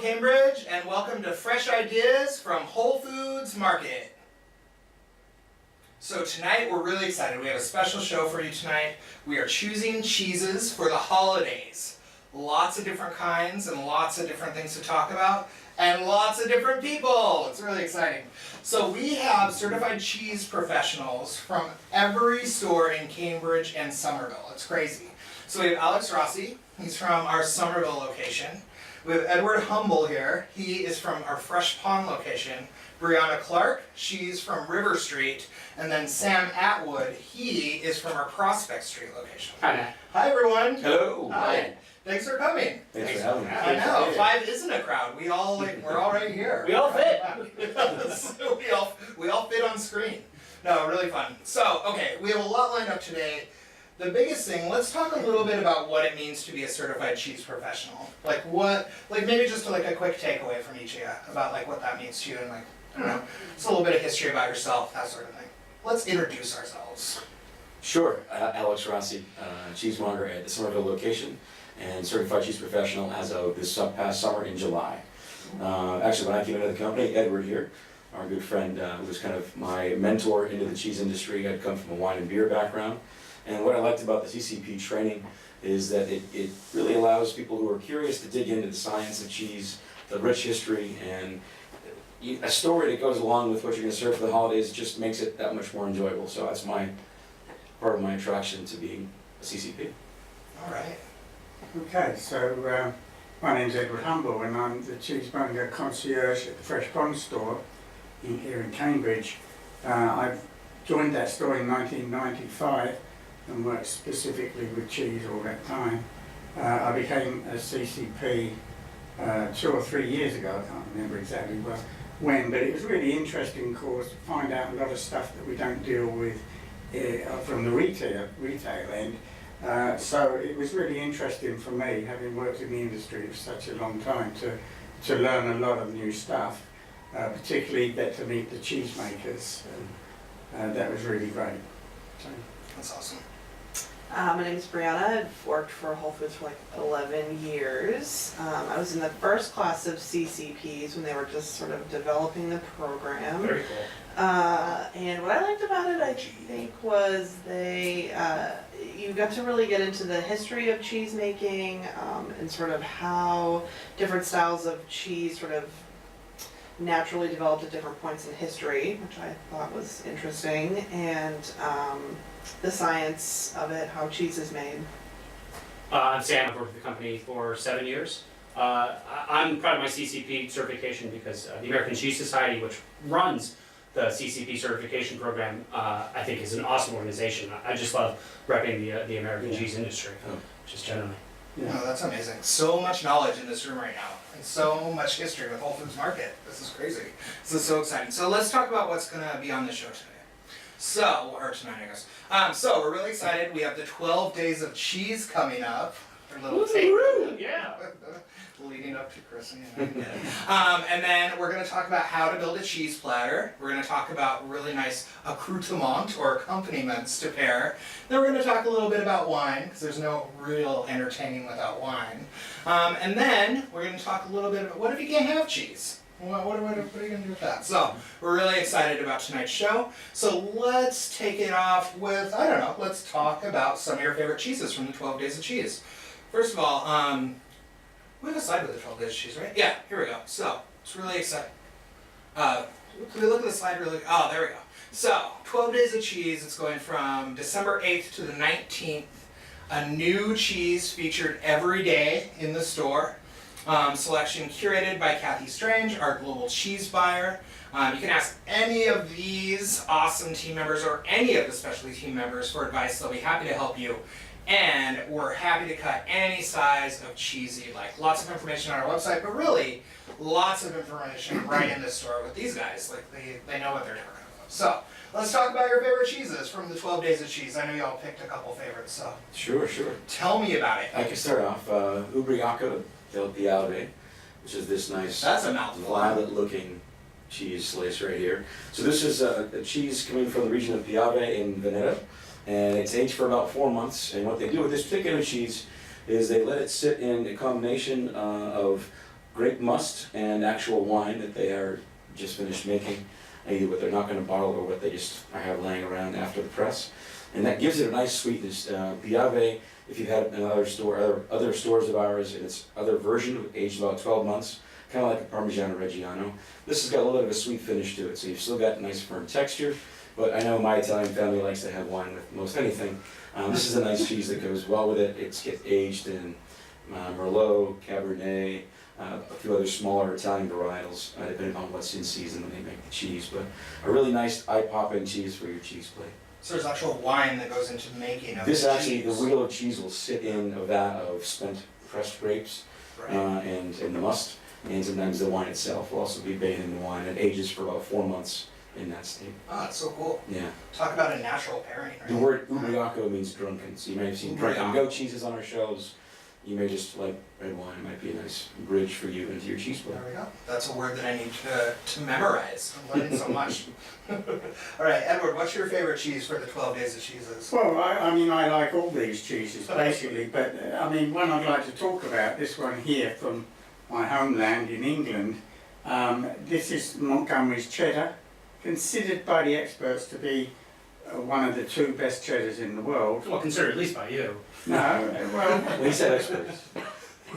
Cambridge, and welcome to Fresh Ideas from Whole Foods Market. So tonight we're really excited. We have a special show for you tonight. We are choosing cheeses for the holidays. Lots of different kinds and lots of different things to talk about, and lots of different people. It's really exciting. So we have certified cheese professionals from every store in Cambridge and Somerville. It's crazy. So we have Alex Rossi. He's from our Somerville location. We have Edward Humble here. He is from our Fresh Pond location. Brianna Clark, she's from River Street. And then Sam Atwood, he is from our Prospect Street location. Hi. Hi everyone. Hello. Hi. Thanks for coming. Thanks for having me. I know, 5 isn't a crowd. We're all right here. We all fit. So we all fit on screen. No, really fun. So, okay, we have a lot lined up today. The biggest thing, let's talk a little bit about what it means to be a certified cheese professional. Maybe just a quick takeaway from each of you about what that means to you, and I don't know, just a little bit of history about yourself, that sort of thing. Let's introduce ourselves. Sure. Alex Rossi, cheesemonger at the Somerville location and certified cheese professional as of this past summer in July. Actually, when I came into the company, Edward here, our good friend, who was kind of my mentor into the cheese industry. I'd come from a wine and beer background. And what I liked about the CCP training is that it really allows people who are curious to dig into the science of cheese, the rich history, and a story that goes along with what you're going to serve for the holidays. Just makes it that much more enjoyable. So that's part of my attraction to being a CCP. All right. Okay, so my name's Edward Humble and I'm the cheesemonger concierge at the Fresh Pond store here in Cambridge. I've joined that store in 1995 and worked specifically with cheese all that time. I became a CCP 2 or 3 years ago. I can't remember exactly when, but it was really interesting course to find out a lot of stuff that we don't deal with from the retail end. So it was really interesting for me, having worked in the industry for such a long time, to learn a lot of new stuff, particularly get to meet the cheesemakers. That was really great. So. That's awesome. My name is Brianna. I've worked for Whole Foods for 11 years. I was in the first class of CCPs when they were just sort of developing the program. Very cool. And what I liked about it, I think, was you got to really get into the history of cheese making and sort of how different styles of cheese sort of naturally developed at different points in history, which I thought was interesting, and the science of it, how cheese is made. I'm Sam. I've worked with the company for 7 years. I'm proud of my CCP certification because the American Cheese Society, which runs the CCP certification program, I think is an awesome organization. I just love repping the American cheese industry, just generally. Yeah. No, that's amazing. So much knowledge in this room right now, and so much history with Whole Foods Market. This is crazy. This is so exciting. So let's talk about what's going to be on the show today. Tonight, I guess. So we're really excited. We have the 12 days of cheese coming up. Our little tape. Yeah. Leading up to Christmas. And then we're going to talk about how to build a cheese platter. We're going to talk about really nice accoutrement or accompaniments to pair. Then we're going to talk a little bit about wine, because there's no real entertaining without wine. And then we're going to talk a little bit about what if you can't have cheese? What are you going to do with that? So we're really excited about tonight's show. So let's take it off with, let's talk about some of your favorite cheeses from the 12 Days of Cheese. First of all, we have a slide with the 12 Days of Cheese, right? Yeah, here we go. So it's really exciting. Can we look at the slide really? Oh, there we go. So 12 Days of Cheese, it's going from December 8th to the 19th. A new cheese featured every day in the store. Selection curated by Kathy Strange, our global cheese buyer. You can ask any of these awesome team members or any of the specialty team members for advice. They'll be happy to help you. And we're happy to cut any size of cheese you like. Lots of information on our website, but really lots of information right in the store with these guys. They know what they're talking about. So let's talk about your favorite cheeses from the 12 Days of Cheese. I know y'all picked a couple favorites, so. Sure. Tell me about it. I can start off. Ubriaco del Piave, which is this nice That's a mouthful. violet-looking cheese slice right here. So this is a cheese coming from the region of Piave in Veneto, and it's aged for about 4 months. And what they do with this particular cheese is they let it sit in a combination of grape must and actual wine that they are just finished making, either what they're not going to bottle or what they just have laying around after the press. And that gives it a nice sweetness. Piave, if you've had it in another store, other stores of ours, in its other version, aged about 12 months, kind of like a Parmigiano Reggiano. This has got a little bit of a sweet finish to it, so you've still got nice firm texture. But I know my Italian family likes to have wine with most anything. This is a nice cheese that goes well with it. It's gets aged in Merlot, Cabernet, a few other smaller Italian varietals, depending on what's in season when they make the cheese. But a really nice eye-popping cheese for your cheese plate. So there's actual wine that goes into making of This the actually, the cheese. wheel of cheese will sit in a vat of spent pressed grapes Right. and the must. And sometimes the wine itself will also be bathed in the wine. It ages for about 4 months in that state. Oh, that's so cool. Yeah. Talk about a natural pairing, right? The word ubriaco means drunken, so you may have seen drunken Ubriaco. goat cheeses on our shelves. You may just like red wine. It might be a nice bridge for you into your cheese plate. There we go. That's a word that I need to memorize. I'm learning so much. All right, Edward, what's your favorite cheese for the 12 Days of Cheeses? Well, I mean, I like all these cheeses basically, but I mean, one I'd like to talk about, this one here from my homeland in England. This is Montgomery's cheddar, considered by the experts to be one of the 2 best cheddars in the world. Well, considered at least by you. No, well, He said experts.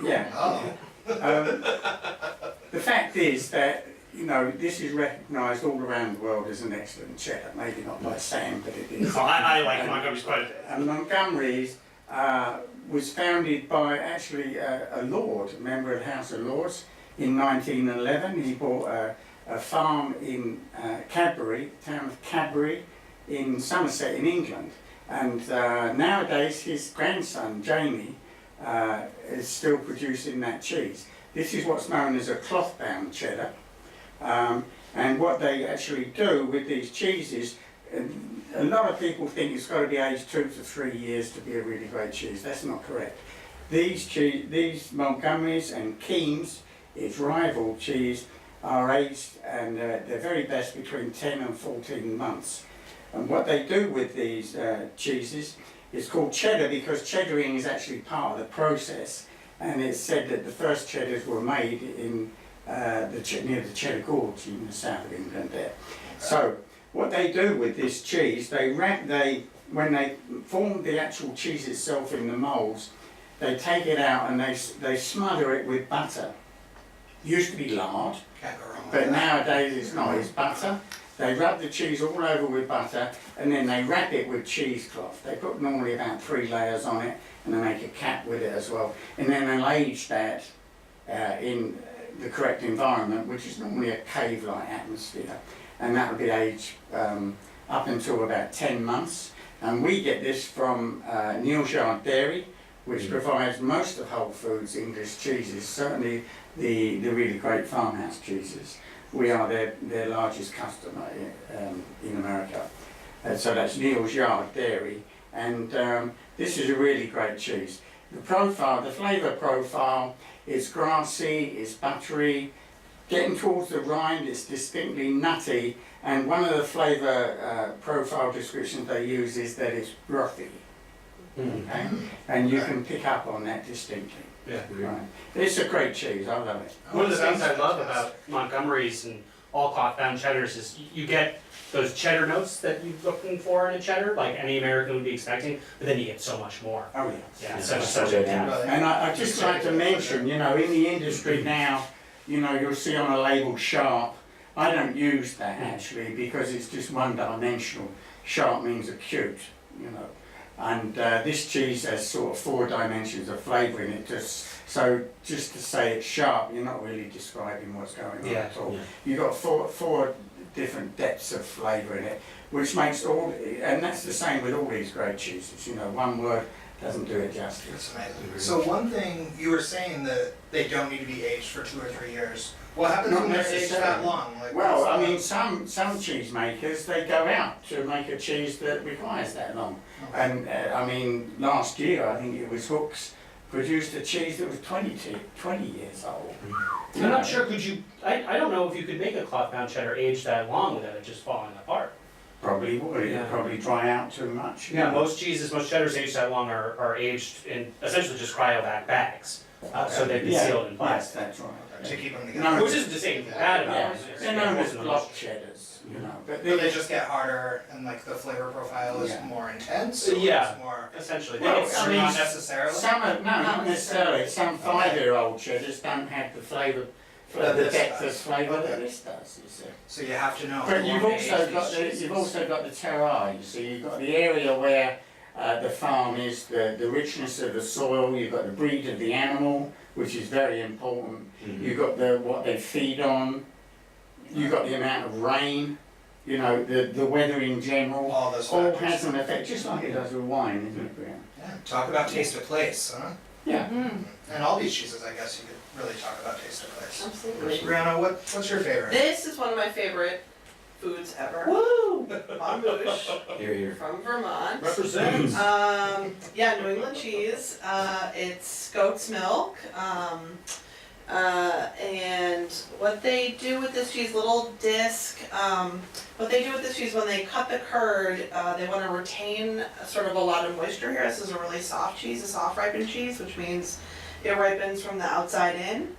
yeah. Oh, The fact is that, you know, this is recognised all around the world as an excellent cheddar. Maybe not by Sam, but it is. So I like Montgomery's quite a bit. And Montgomery's was founded by actually a lord, a member of the House of Lords, in 1911. He bought a farm in Cadbury, town of Cadbury, in Somerset in England. And nowadays his grandson, Jamie, is still producing that cheese. This is what's known as a cloth-bound cheddar. And what they actually do with these cheeses, a lot of people think it's got to be aged 2 to 3 years to be a really great cheese. That's not correct. These Montgomerys and Keens, its rival cheese, are aged and they're very best between 10 and 14 months. And what they do with these cheeses is called cheddar because cheddaring is actually part of the process. And it's said that the first cheddars were made in near the Cheddar Gorge in the south of England there. So what they do with this cheese, when they form the actual cheese itself in the moulds, they take it out and they smother it with butter. Used to be lard, can't go wrong with but that. nowadays it's not, it's butter. They rub the cheese all over with butter and then they wrap it with cheesecloth. They put normally about 3 layers on it and they make a cap with it as well. And then they'll age that in the correct environment, which is normally a cave-like atmosphere. And that will be aged up until about 10 months. And we get this from Neal's Yard Dairy, which provides most of Whole Foods English cheeses, certainly the really great farmhouse cheeses. We are their largest customer in America. So that's Neal's Yard Dairy. And this is a really great cheese. The profile, the flavour profile, is grassy, it's buttery. Getting towards the rind, it's distinctly nutty. And one of the flavour profile descriptions they use is that it's brothy. Okay? And you can pick up on that distinctly. Yeah. Right. It's a great cheese, I love it. One of the things I Sounds love fantastic. about Montgomery's and all cloth-bound cheddars is you get those cheddar notes that you're looking for in a cheddar, like any American would be expecting, but then you get so much more. Oh yeah. Yeah, Yeah, such a yeah. depth. And I just like to mention, you know, in the industry now, you know, you'll see on a label sharp. I don't use that actually because it's just one-dimensional. Sharp means acute, you know. And this cheese has sort of 4 dimensions of flavour in it. So just to say it's sharp, you're not really describing what's going on Yeah, at all. yeah. You've got four different depths of flavour in it, which makes all, and that's the same with all these great cheeses. You know, one word doesn't do it justice. It's amazing. So one thing, you were saying that they don't need to be aged for 2 or 3 years. What happens Not when they're aged necessarily. that long? Like, Well, what's I the- mean, some cheese makers, they go out to make a cheese that requires that long. Okay. And I mean, last year, I think it was Hooks, produced a cheese that was 20 years old. I'm not sure, I don't know if you could make a cloth-bound cheddar age that long without it just falling apart. Probably would, it'd Yeah. probably dry out too much. Yeah, most cheeses, most cheddars aged that long are aged in essentially just cryovac bags. so they've been sealed in Yes, plastic. that's right. To keep them No, together. Which isn't to say anything bad about Yeah, them. they're known as block cheddars, you know, but Do they just get harder and like the flavor profile is Yeah. more intense? Or Yeah. it's more, Essentially, Well, they get I or mean, not necessarily? some are, no, not necessarily, some 5-year-old cheddars don't have the flavour, That the this depth of does. flavour that Okay. this does, you see. So you have to know. But how you've long to also age got these the, cheeses. you've also got the terroir, you see, you've got the area where the farm is, the richness of the soil, you've got the breed of the animal, which is very important. You've got what they feed on, you've got the amount of rain, you know, the weather in general, All those all factors. has an effect, just like it does with wine, isn't it, Brian? Yeah. Talk about taste of place, huh? Yeah. And all these cheeses, I guess you could really talk about taste of place. Absolutely. Brianna, what's your favorite? This is one of my favorite foods ever. Woo! Mamouche Here, here. from Vermont. Represents. Yeah, New England cheese. It's goat's milk. And what they do with this cheese, little disc, what they do with this cheese when they cut the curd, they want to retain sort of a lot of moisture here. This is a really soft cheese, a soft ripened cheese, which means it ripens from the outside in.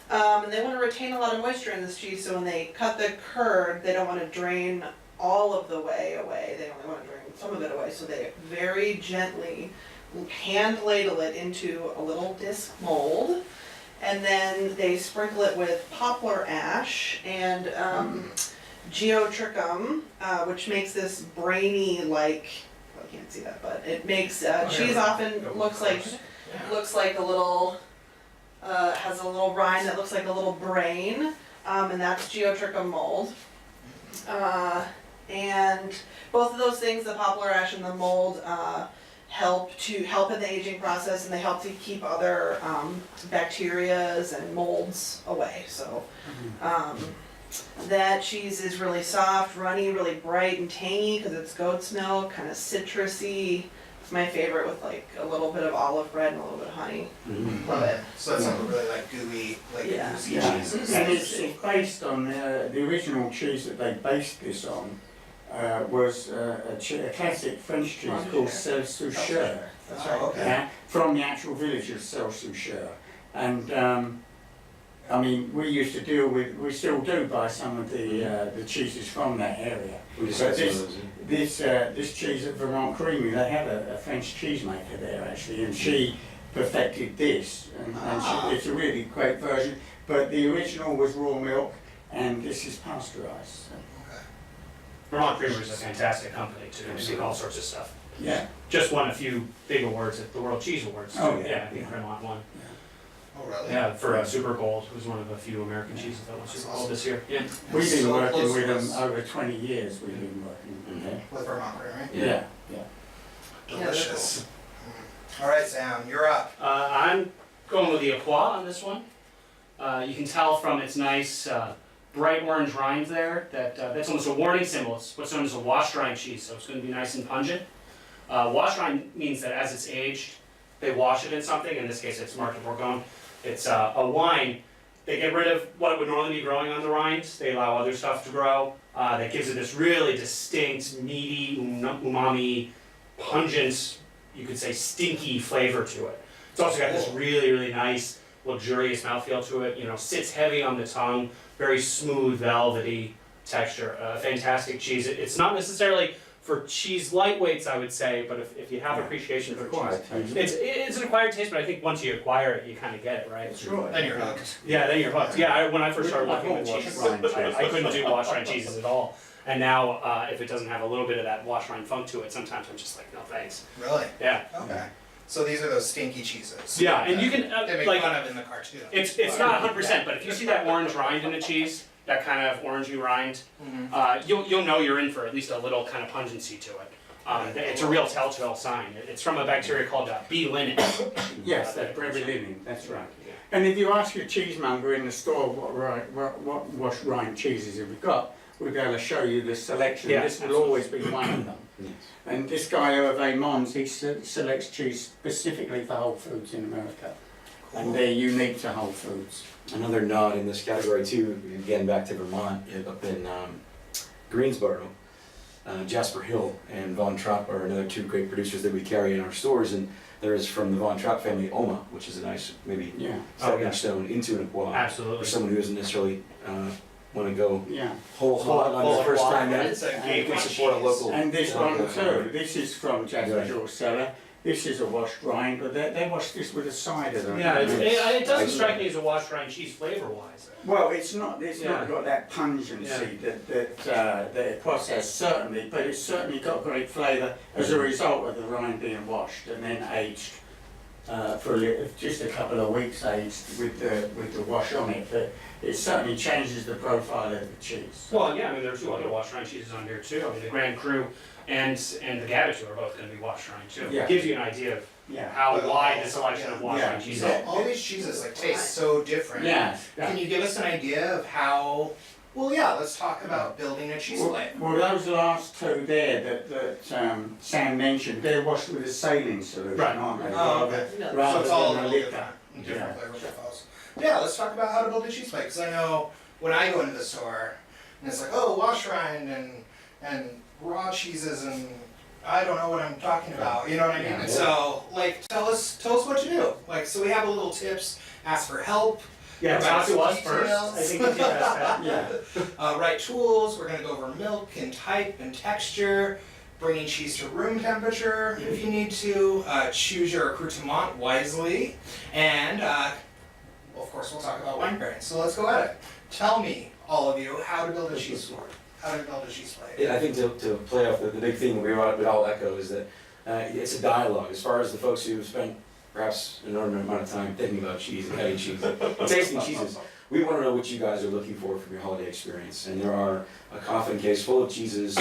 And they want to retain a lot of moisture in this cheese, so when they cut the curd, they don't want to drain all of the way away. They only want to drain some of it away, so they very gently hand ladle it into a little disc mold. And then they sprinkle it with poplar ash and geotrichum, which makes this brainy like, well, you can't see that, but it makes cheese often looks like a little has a little rind that looks like a little brain, and that's geotrichum mold. And both of those things, the poplar ash and the mold, help in the aging process, and they help to keep other bacterias and molds away. So that cheese is really soft, runny, really bright and tangy because it's goat's milk, kind of citrusy. It's my favorite with like a little bit of olive bread and a little bit of honey. Love it. So it's something really like gooey, like Yeah. goosey Yeah, cheeses. and it's based on the original cheese that they based this on was a classic French cheese called Celle-Soucheur, That's right. Okay. yeah, from the actual village of Celle-Soucheur. And I mean, we still do buy some of the cheeses from that area. We just But had some of those. this cheese at Vermont Creamery, they have a French cheesemaker there actually, and she perfected this, and it's a really great version. But the original was raw milk, and this is pasteurized. So. Vermont Creamery is a fantastic company too. They do all sorts of stuff. Yeah. Just won a few big awards at the World Cheese Awards. Oh, too. yeah, I think yeah. Vermont won. Oh, really? Yeah, for Super Gold. It was one of the few American cheeses that won That's Super Gold awesome. this year. Yeah. We've been So working close with to them us. over 20 years. We've been working with them. With Vermont Creamery. Yeah, yeah. Delicious. All right, Sam, you're up. I'm going with the Aqua on this one. You can tell from its nice bright orange rind there that that's almost a warning symbol. It's what's known as a wash rind cheese, so it's going to be nice and pungent. Wash rind means that as it's aged, they wash it in something. In this case, it's Market Bourgogne. It's a wine. They get rid of what would normally be growing on the rind. They allow other stuff to grow. That gives it this really distinct, meaty, umami, pungent, you could say stinky flavor to it. It's also got this really, really nice, luxurious mouthfeel to it. You know, sits heavy on the tongue, very smooth, velvety texture. Fantastic cheese. It's not necessarily for cheese lightweights, I would say, but if you have appreciation for cheese, it's an acquired taste. But I think once you acquire it, you kind of get it, right? Sure. Then you're hooked. Yeah, then you're hooked. Yeah, when I first started working with cheese, I couldn't do wash rind cheeses at all. And now, if it doesn't have a little bit of that wash rind funk to it, sometimes I'm just like, no thanks. Really? Yeah. Okay. So these are those stinky cheeses. Yeah, and you can They make like fun of in the cartoon. it's not 100%, but if you see that orange rind in a cheese, that kind of orangey rind, Mhm. you'll know you're in for at least a little kind of pungency to it. It's a real telltale sign. It's from a bacteria called B. linus. Yes, that's brevillium, that's right. And if you ask your cheesemonger in the store what wash rind cheeses have we got, we'll be able to show you the selection. Yeah, This will always be one of them. Yes. And this guy Hervé Mons, he selects cheese specifically for Whole Foods in America. And they're unique to Whole Foods. Another nod in this category too, again back to Vermont, up in Greensboro. Jasper Hill and Von Trapp are another two great producers that we carry in our stores, and There's from the Von Trapp family, Oma, which is a nice, maybe Yeah, stepping yeah. stone into an acqua. Absolutely. For someone who doesn't necessarily want to go yeah. whole hog on their first time in. It's a And You gateway can support a cheese. local. And this one local too, company. this is from Jasper Right. George Cellar. This is a washed rind, but they wash this with a cider. don't Yeah, they? it doesn't strike me as a washed rind cheese flavor wise. Well, it's not Yeah. got that pungency that the process certainly, but it's certainly got great flavour as a result of the rind being washed and then aged for just a couple of weeks aged with the wash on it. But it certainly changes the profile of the cheese. Well, yeah, I mean, there are two other washed rind cheeses on here too. I mean, the Grand Cru and the Gabatu are both going to be washed rind too. Yeah. It gives you an idea of Yeah. how Well, wide the selection of washed yeah. rind cheeses So is. all these cheeses like taste so different. Yeah. Can you give us an idea of how? Well, yeah. Let's talk about building a cheese plate. Well, those last two there that Sam mentioned, they're washed with a saline solution, Right. aren't they? Oh, okay. No. So Rather it's all a than a little liquor. different flavor profiles. Yeah, let's talk about how to build a cheese plate. Because I know when I go into the store, and it's like, oh, wash rind and raw cheeses, and I don't know what I'm talking about. You know what I mean? Yeah. And so, like, tell us what to do. Like, so we have a little tips. Ask for help. Yeah, talk to us Details. first. I think we did that. Yeah. Right tools. We're gonna go over milk and type and texture. Bringing cheese to room temperature if you need to. Choose your accoutrement wisely, and well, of course we'll talk about wine pairings. So let's go at it. Tell me, all of you, how to build a cheese plate. How to build a cheese plate. Yeah, I think to play off the big theme we all echo is that it's a dialogue. As far as the folks who have spent perhaps an inordinate amount of time thinking about cheese and cutting cheese, and tasting cheeses, we want to know what you guys are looking for from your holiday experience. And there are a coffin case full of cheeses,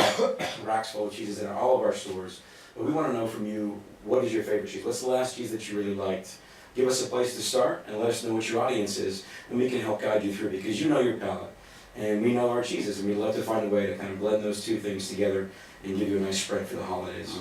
racks full of cheeses in all of our stores. But we want to know from you, what is your favorite cheese? What's the last cheese that you really liked? Give us a place to start and let us know what your audience is, and we can help guide you through, because you know your palate. And we know our cheeses, and we'd love to find a way to kind of blend those two things together and give you a nice spread for the holidays.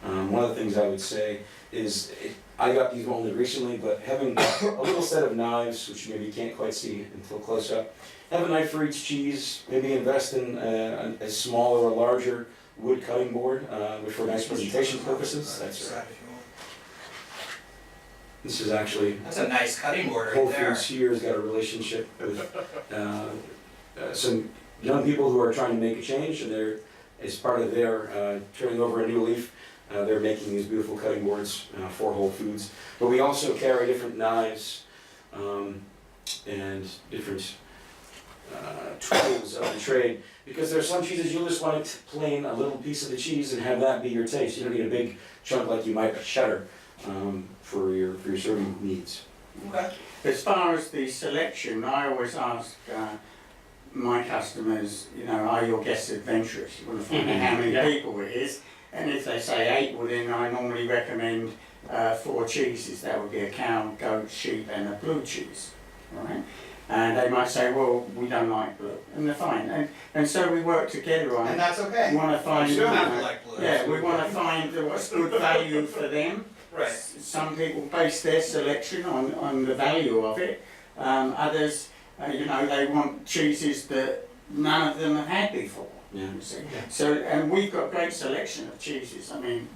One of the things I would say is, I got these only recently, but having a little set of knives, which maybe you can't quite see until close up, have a knife for each cheese, maybe invest in a smaller or larger wood cutting board, which for nice presentation purposes. That's right. This is actually, That's a nice cutting board Whole right there. Foods here has got a relationship with some young people who are trying to make a change, and they're, as part of their turning over a new leaf, they're making these beautiful cutting boards for Whole Foods. But we also carry different knives and different tools of the trade, because there are some cheeses you just want to plain a little piece of the cheese and have that be your taste. You don't need a big chunk like you might a cheddar for your serving needs. Okay. As far as the selection, I always ask my customers, you know, are your guests adventurous? You want to find out how many Yeah. people it is. And if they say 8, well then I normally recommend 4 cheeses. That would be a cow, goat, sheep and a blue cheese, right? And they might say, well, we don't like blue, and they're fine. And so we work together on And it. that's okay. We want to find, You don't have to like blue. yeah, we want to find what's good value for them. Right. Some people base their selection on the value of it. Others, you know, they want cheeses that none of them have had before. Yeah. You see. So, and we've got great selection of cheeses. I mean,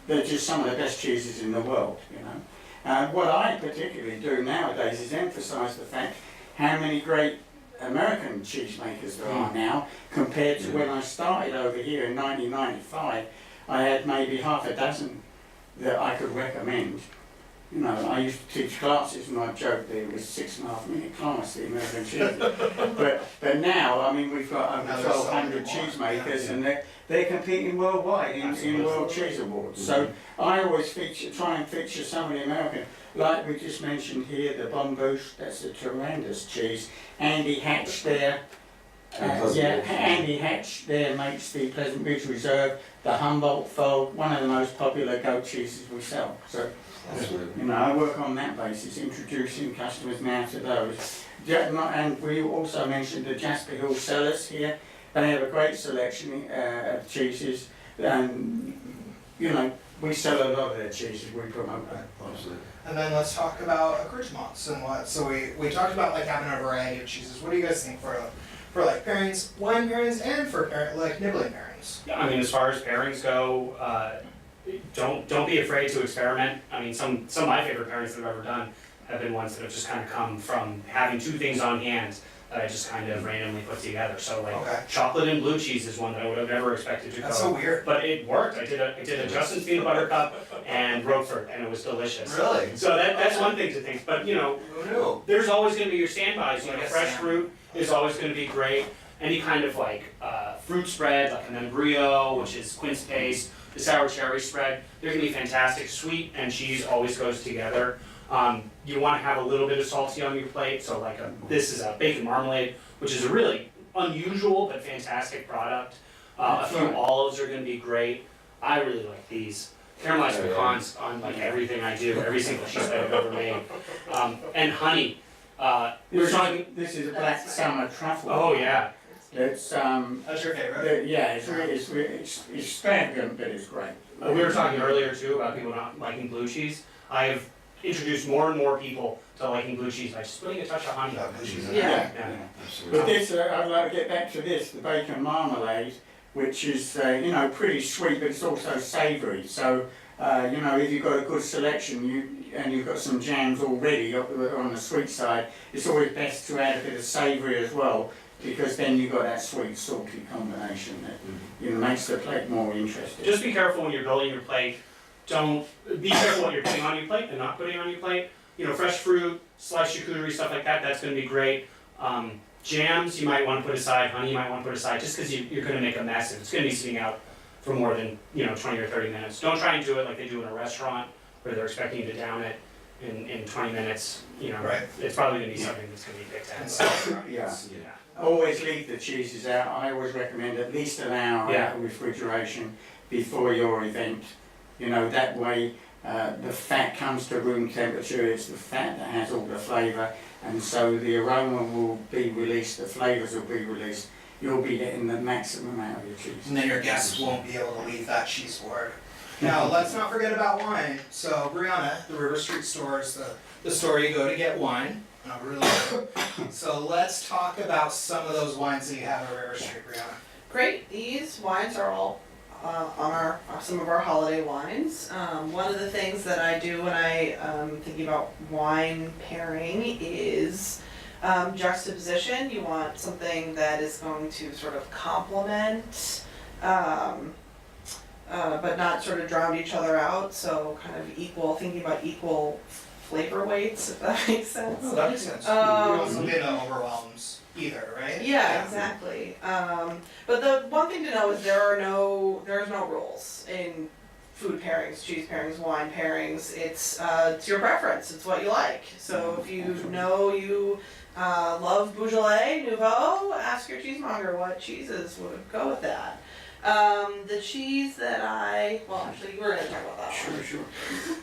they're just some of the best cheeses in the world, you know. What I particularly do nowadays is emphasise the fact how many great American cheesemakers there are now compared to when I started over here in 1995. I had maybe half a dozen that I could recommend. You know, I used to teach classes and I joked that it was 6.5 minute class, the American cheese. But now, I mean, we've got over Now there's so 1,200 many more. cheesemakers, Yeah. and they're competing worldwide in World Cheese Awards. So I always try and feature some of the American, like we just mentioned here, the Bombouche, that's a tremendous cheese. Andy Hatch there, Andy Hatch there makes the Pleasant Ridge Reserve, the Humboldt Fold, one of the most popular goat cheeses we sell. So, Absolutely. you know, I work on that basis, introducing customers now to those. And we also mentioned the Jasper Hill Cellars here. They have a great selection of cheeses, and you know, we sell a lot of their cheeses. We promote that. Absolutely. And then let's talk about accoutrements and what. So we talked about like having a variety of cheeses. What do you guys think for like pairings, wine pairings, and for like nibbling pairings? Yeah, I mean, as far as pairings go, don't be afraid to experiment. I mean, some of my favorite pairings that I've ever done have been ones that have just kind of come from having two things on hand that I just kind of randomly put together. So like Okay. chocolate and blue cheese is one that I would have never expected to That's go. so weird. But it worked. I did a Justin's peanut butter cup and Roquefort, and it was delicious. Really? So that's one thing to think. But you know, Who knew? there's always going to be your standbys. You know, Like a fresh salmon. fruit is always going to be great. Any kind of like fruit spread, like a membrillo, which is quince paste, the sour cherry spread, they're going to be fantastic. Sweet and cheese always goes together. You want to have a little bit of salty on your plate, so like this is a bacon marmalade, which is a really unusual but fantastic product. A few olives are going to be great. I really like these. Caramelized Oh, yeah. pecans on like everything I do, every single cheese that I've ever made. And honey. We were talking. This is a black summer truffle. Oh yeah. It's That's your favorite? yeah, it's extravagant, but it's great. We were talking earlier too about people not liking blue cheese. I have introduced more and more people to liking blue cheese by just putting a touch of honey. Yeah, blue cheese. Yeah. Yeah. Absolutely. But this, I'd like to get back to this, the bacon marmalade, which is, pretty sweet, but it's also savoury. So, if you've got a good selection, and you've got some jams already on the sweet side, it's always best to add a bit of savoury as well, because then you've got that sweet salty combination that makes the plate more interesting. Just be careful when you're building your plate. Don't be careful what you're putting on your plate and not putting on your plate. You know, fresh fruit, sliced charcuterie, stuff like that. That's going to be great. Jams you might want to put aside. Honey you might want to put aside, just because you're going to make a mess. If it's going to be sitting out for more than 20 or 30 minutes, don't try and do it like they do in a restaurant where they're expecting you to down it in 20 minutes. Right. It's probably going to be something that's going to be picked And at. so, Yeah. Yeah. Always leave the cheeses out. I always recommend at least an hour Yeah. out of refrigeration before your event. That way the fat comes to room temperature. It's the fat that has all the flavour, and so the aroma will be released, the flavours will be released. You'll be getting the maximum out of your cheese. and then your guests won't be able to leave that cheese board. Now, let's not forget about wine. So, Brianna, the River Street store is the store you go to get wine. So let's talk about some of those wines that you have at River Street, Brianna. Great, these wines are all on some of our holiday wines. One of the things that I do when I thinking about wine pairing is juxtaposition. You want something that is going to sort of complement, but not sort of drown each other out. So kind of equal, thinking about equal flavor weights, if that makes sense. Oh, that makes sense. You want something that overwhelms either, right? Yeah, exactly. But the one thing to know is there's no rules in food pairings, cheese pairings, wine pairings. It's your preference. It's what you like. So if you know you love Beaujolais, Nouveau, ask your cheesemonger what cheeses would go with that. The cheese that actually, we're gonna talk about that one. Sure.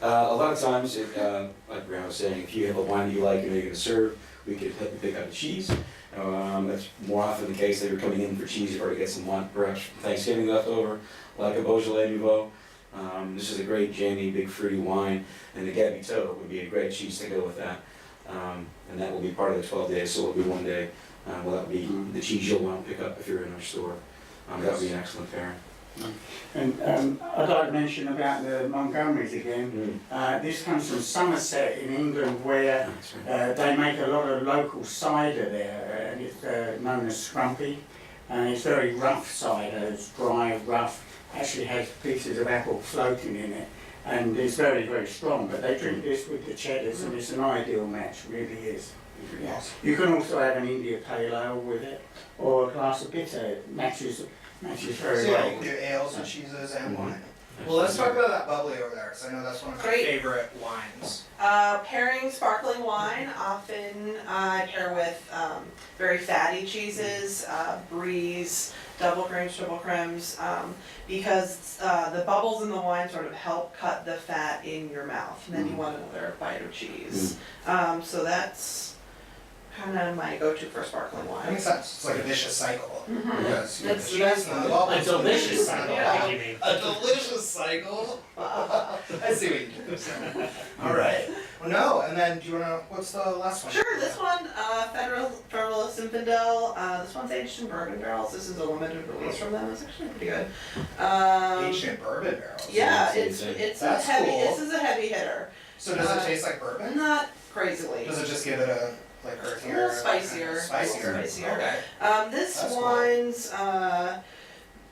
A lot of times, like Brianna was saying, if you have a wine that you like and you're going to serve, we could help you pick out the cheese. That's more often the case that you're coming in for cheese, you've already got some wine, perhaps Thanksgiving left over, like a Beaujolais Nouveau. This is a great jammy, big fruity wine, and the Gabito would be a great cheese to go with that. And that will be part of the 12 days, so it'll be one day. Well, that will be the cheese you'll want to pick up if you're in our store. That would be an excellent pairing. And I'd like to mention about the Montgomerys again. This comes from Somerset in England, where they make a lot of local cider there, and it's known as Scrumpy. And it's very rough cider, it's dry, rough, actually has pieces of apple floating in it, and it's very, very strong. But they drink this with the cheddars, and it's an ideal match, really is. Yeah. You can also have an India Pale Ale with it, or a glass of bitter. It matches very So yeah, you well. can do ales and cheeses and wine. Well, let's talk about that bubbly over there, because I know that's one of my Great. favorite wines. Pairing sparkling wine, often I pair with very fatty cheeses, bries, double creams, triple creams, because the bubbles in the wine sort of help cut the fat in your mouth, and then you want another bite of cheese. So that's kind of my go-to for sparkling That wine. makes sense. It's like a vicious cycle. Mhm. Because you have the It's cheese that's and the bubbles. A delicious cycle, Yeah. you mean. A delicious cycle. I see what you did. All right. Well, no, and then do you wanna, what's the last one? Sure, this one, Federal Zinfandel, this one's aged in bourbon barrels, this is a limited release from them, it's actually pretty good. Aged in bourbon barrels. Yeah, Same it's thing. a That's heavy, cool. this is a heavy hitter. So does it taste like bourbon? Not crazily. Does it just give it a, like, earthier? A little spicier. Spicier. A little spicier. Okay. This That's cool. wine's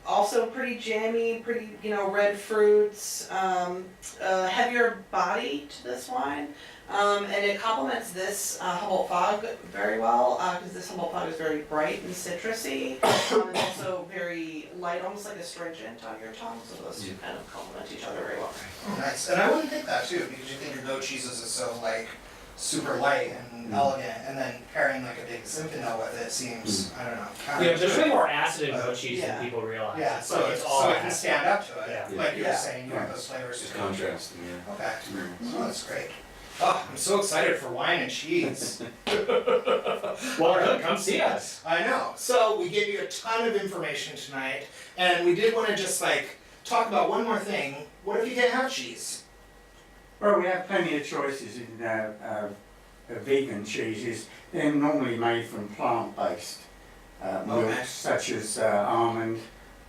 also pretty jammy, pretty, red fruits, heavier body to this wine. And it complements this Humboldt Fog very well, because this Humboldt Fog is very bright and citrusy, and also very light, almost like astringent on your tongue, so those two kind of complement each other very well. Oh, nice. And I wouldn't think that too, because you think your goat cheeses is so like super light and elegant, and then pairing like a big Zinfandel with it seems, I don't know, kind Yeah, of. there's way more acid in goat cheese Yeah. than people realize. Yeah, It's so like, it's all so it can acid. stand up to it, Yeah. like you were Yeah. saying, you want those flavors Just to contrast, yeah. Okay, oh, that's great. Oh, I'm so excited for wine and cheese. Well, good, come see us. I know. So we gave you a ton of information tonight, and we did want to just like talk about one more thing. What if you can't have cheese? Well, we have plenty of choices in vegan cheeses. They're normally made from plant-based Okay. milks, such as almond,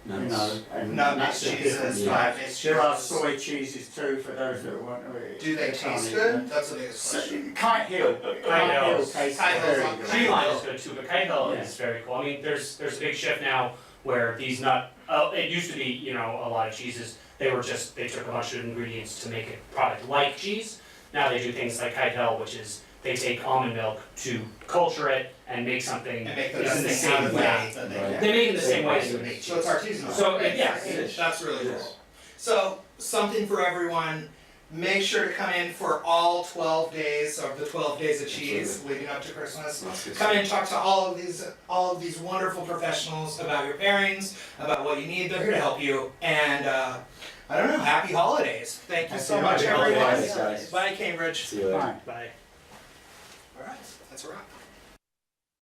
Nuts. and Nut-based nuts are cheeses, different. plant-based There are cheeses. soy cheeses too, for those that want to. Do they taste good? That's the biggest question. Kite Hill. Kite Hill. tastes Kite Hill's very on- good. Tree line is good too, but Kite Hill Yeah. is very cool. I mean, there's a big shift now where these it used to be, a lot of cheeses, they took a bunch of ingredients to make a product like cheese. Now they do things like Kite Hill, which is, they take almond milk to culture it and make something And make the that's best in the thing out same of way. that that they Right. can. They make it the Same same way as process. you make cheese. So it's artisanal. So, Okay, yes. That's really Yes. cool. So something for everyone. Make sure to come in for all 12 days of the 12 days of cheese leading up to Christmas. Lots of good Come in stuff. and talk to all of these wonderful professionals about your pairings, about what you need. They're here to help you. And I don't know, happy holidays. Thank you so Happy much, Happy everyone. holidays, guys. Bye, Cambridge. See you later. Fine. Bye. All right, that's a wrap.